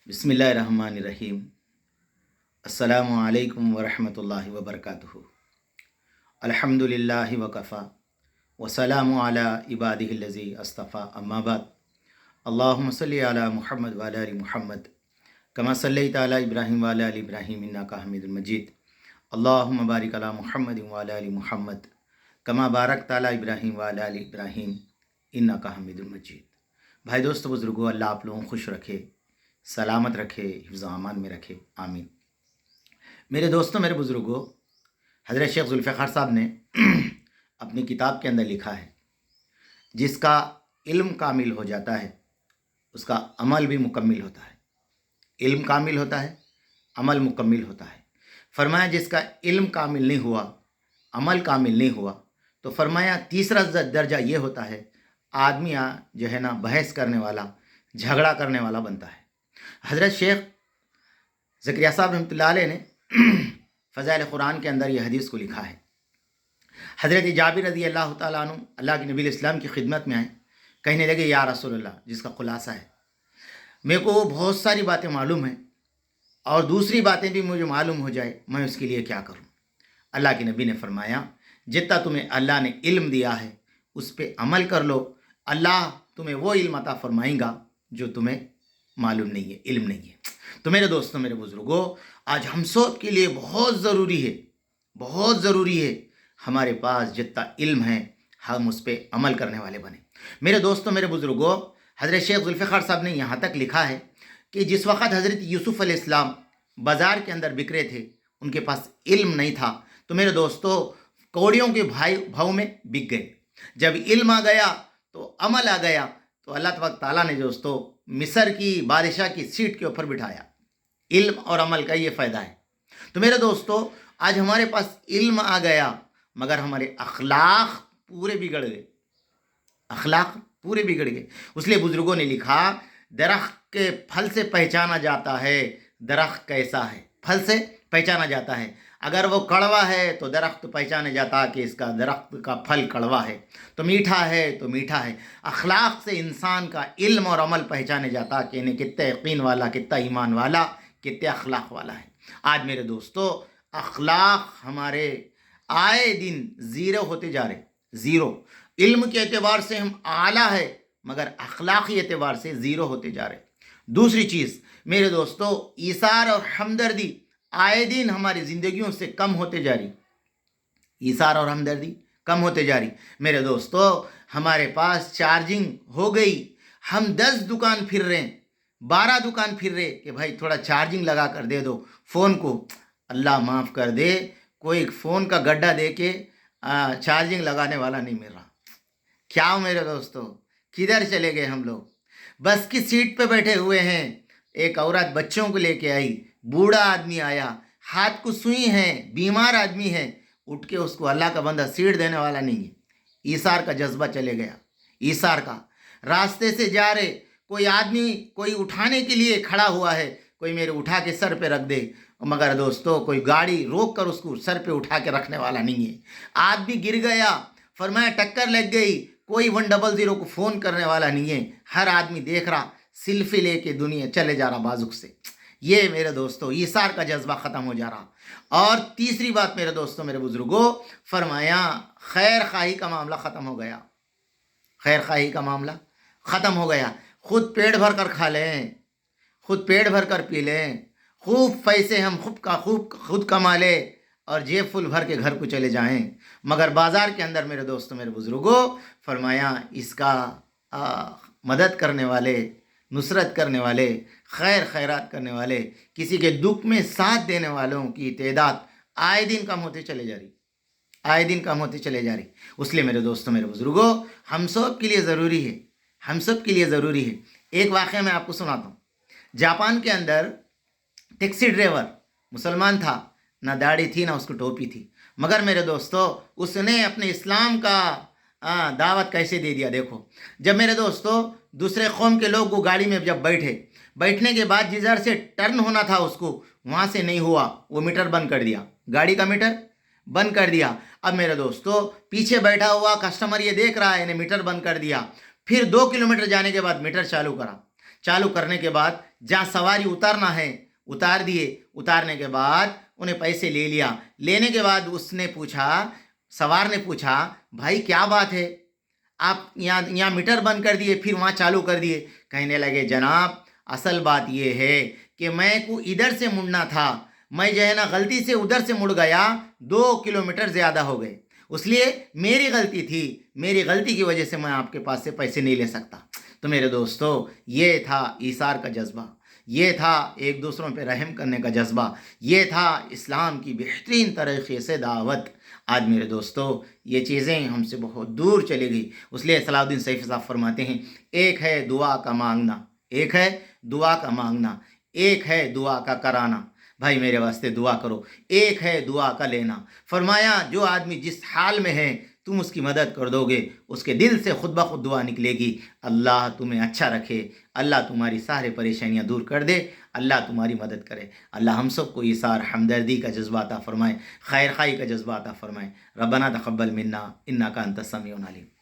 बिस्मिल्लाहिर्रहमानिर्रहीम। अस्सलामु अलैकुम वरहमतुल्लाहि वबरकातुहू। अल्हम्दुलिल्लाहि वकफ़ा वसलामु अला इबादिहिल्लज़ी अस्तफ़ा अम्मा बाद। अल्लाहुम्मा सल्लि अला मुहम्मद व अला आलि मुहम्मद कमा सल्लैता अला इब्राहीम व अला आलि इब्राहीम इन्नका हमीदुल मजीद। अल्लाहुम्मा बारिक अला मुहम्मद व अला आलि मुहम्मद कमा बारकता अला इब्राहीम व अला आलि इब्राहीम इन्नका हमीदुल मजीद। भाई दोस्तों बुज़ुर्गों, अल्लाह आप लोगों को खुश रखे, सलामत रखे, हिफ्ज़ अमान में रखे, आमीन। मेरे दोस्तों, मेरे बुज़ुर्गों, हज़रत शेख ज़ुल्फ़िकार साहब ने अपनी किताब के अंदर लिखा है, जिसका इल्म कामिल हो जाता है उसका अमल भी मुकम्मिल होता है। इल्म कामिल होता है, अमल मुकम्मिल होता है। फरमाया जिसका इल्म कामिल नहीं हुआ, अमल कामिल नहीं हुआ, तो फरमाया तीसरा दर्जा ये होता है, आदमी जो है ना बहस करने वाला, झगड़ा करने वाला बनता है। हज़रत शेख ज़करिया साहब रहमतुल्लाह अलैह ने फ़ज़ाइल क़ुरान के अंदर ये हदीस को लिखा है। हज़रत जाबिर रज़ी अल्लाह ताला अन्हु अल्लाह के नबी इस्लाम की खिदमत में आए, कहने लगे या रसूलल्लाह, जिसका खुलासा है, मेरे को बहुत सारी बातें मालूम हैं और दूसरी बातें भी मुझे मालूम हो जाए, मैं उसके लिए क्या करूं? अल्लाह के नबी ने फरमाया, जितना तुम्हें अल्लाह ने इल्म दिया है उस पर अमल कर लो, अल्लाह तुम्हें वो इल्म अता फरमाएगा जो तुम्हें मालूम नहीं है, इल्म नहीं है। तो मेरे दोस्तों, मेरे बुज़ुर्गों, आज हम सब के लिए बहुत ज़रूरी है, बहुत ज़रूरी है हमारे पास जितना इल्म है हम उस पर अमल करने वाले बने। मेरे दोस्तों, मेरे बुज़ुर्गों, हज़रत शेख ज़ुल्फ़िकार साहब ने यहाँ तक लिखा है कि जिस वक़्त हज़रत यूसुफ़ अलैहिस्सलाम बाज़ार के अंदर बिक रहे थे, उनके पास इल्म नहीं था, तो मेरे दोस्तों कौड़ियों के भाव में बिक गए। जब इल्म आ गया तो अमल आ गया, तो अल्लाह तबारक ताला ने दोस्तों मिस्र की बादशाह की सीट के ऊपर बिठाया। इल्म और अमल का ये फ़ायदा है। तो मेरे दोस्तों, आज हमारे पास इल्म आ गया मगर हमारे अखलाक पूरे बिगड़ गए, अखलाक पूरे बिगड़ गए। इसलिए बुजुर्गों ने लिखा, दरख्त के फल से पहचाना जाता है दरख्त कैसा है। फल से पहचाना जाता है, अगर वो कड़वा है तो दरख्त पहचाने जाता कि इसका दरख्त का फल कड़वा है, तो मीठा है तो मीठा है। अखलाक से इंसान का इल्म और अमल पहचाने जाता कि इन्हें कितना यकीन वाला, कितना ईमान वाला, कितने अखलाक वाला है। आज मेरे दोस्तों अखलाक हमारे आए दिन ज़ीरो होते जा रहे, ज़ीरो। इल्म के एतबार से हम आला है मगर अखलाकी एतबार से ज़ीरो होते जा रहे। दूसरी चीज़ मेरे दोस्तों, ईसार और हमदर्दी आए दिन हमारी ज़िंदगियों से कम होते जा रही, ईसार और हमदर्दी कम होते जा रही। मेरे दोस्तों हमारे पास चार्जिंग हो गई, हम 10 दुकान फिर रहे हैं, 12 दुकान फिर रहे कि भाई थोड़ा चार्जिंग लगा कर दे दो फ़ोन को। अल्लाह माफ़ कर दे, कोई फ़ोन का गड्ढा दे के चार्जिंग लगाने वाला नहीं मिल रहा। क्या मेरे दोस्तों, किधर चले गए हम लोग? बस की सीट पे बैठे हुए हैं, एक औरत बच्चों को लेके आई, बूढ़ा आदमी आया, हाथ को सुई है, बीमार आदमी है, उठ के उसको अल्लाह का बंदा सीट देने वाला नहीं है। ईसार का जज्बा चले गया, ईसार का। रास्ते से जा रहे कोई आदमी कोई उठाने के लिए खड़ा हुआ है, कोई मेरे उठा के सर पे रख दे, मगर दोस्तों कोई गाड़ी रोक कर उसको सर पे उठा के रखने वाला नहीं है। आदमी गिर गया, फरमाया टक्कर लग गई, कोई 100 को फ़ोन करने वाला नहीं है। हर आदमी देख रहा, सेल्फी लेके दुनिया चले जा रहा बाजुक से। ये मेरे दोस्तों ईसार का जज्बा ख़त्म हो जा रहा। और तीसरी बात मेरे दोस्तों, मेरे बुज़ुर्गों, फरमाया खैर खाही का मामला ख़त्म हो गया, खैर खाही का मामला ख़त्म हो गया। खुद पेट भर कर खा लें, खुद पेट भर कर पी लें, खूब पैसे हम खुद कमा ले और जेब फुल भर के घर को चले जाएं, मगर बाज़ार के अंदर मेरे दोस्तों, मेरे बुज़ुर्गों, फरमाया इसका मदद करने वाले, नुसरत करने वाले, खैरात करने वाले, किसी के दुख में साथ देने वालों की तादाद आए दिन कम होते चले जा रही, आए दिन कम होते चले जा रही। इसलिए मेरे दोस्तों, मेरे बुज़ुर्गों, हम सब के लिए ज़रूरी है, हम सब के लिए ज़रूरी है। एक वाक़या मैं आपको सुनाता हूँ। जापान के अंदर टैक्सी ड्राइवर मुसलमान था, ना दाढ़ी थी ना उसको टोपी थी, मगर मेरे दोस्तों उसने अपने इस्लाम का दावत कैसे दे दिया देखो। जब मेरे दोस्तों दूसरे कौम के लोग वो गाड़ी में जब बैठने के बाद जिधर से टर्न होना था उसको वहाँ से नहीं हुआ, वो मीटर बंद कर दिया, गाड़ी का मीटर बंद कर दिया। अब मेरे दोस्तों पीछे बैठा हुआ कस्टमर ये देख रहा है, इन्हें मीटर बंद कर दिया। फिर 2 किलोमीटर जाने के बाद मीटर चालू करा, چالو کرنے کے بعد جہاں سواری اتارنا ہے اتار دیے، اتارنے کے بعد انہیں پیسے لے لیا، لینے کے بعد اس نے پوچھا، سوار نے پوچھا بھائی کیا بات ہے، آپ یہاں میٹر بند کر دیے پھر وہاں چالو کر دیے؟ کہنے لگے جناب اصل بات یہ ہے کہ میں کو ادھر سے مڑنا تھا، میں جو ہے نا غلطی سے ادھر سے مڑ گیا، 2 کلومیٹر زیادہ ہو گئے، اس لیے میری غلطی تھی، میری غلطی کی وجہ سے میں آپ کے پاس سے پیسے نہیں لے سکتا۔ تو میرے دوستو، یہ تھا ایثار کا جذبہ، یہ تھا ایک دوسروں پہ رحم کرنے کا جذبہ، یہ تھا اسلام کی بہترین طریقے سے دعوت۔ آج میرے دوستو یہ چیزیں ہم سے بہت دور چلی گئی، اس لیے صلاح الدین سیفی صاحب فرماتے ہیں ایک ہے دعا کا مانگنا، ایک ہے دعا کا مانگنا، ایک ہے دعا کا کرانا۔ بھائی میرے واسطے دعا کرو، ایک ہے دعا کا لینا۔ فرمایا جو آدمی جس حال میں ہے تم اس کی مدد کر دو گے، اس کے دل سے خود بخود دعا نکلے گی، اللہ تمہیں اچھا رکھے، اللہ تمہاری سارے پریشانیاں دور کر دے، اللہ تمہاری مدد کرے۔ اللہ ہم سب کو ایثار، ہمدردی کا جذبہ عطا فرمائے، خیر خواہی کا جذبہ عطا فرمائے۔ ربنا تقبل منا انک انت السمیع العلیم۔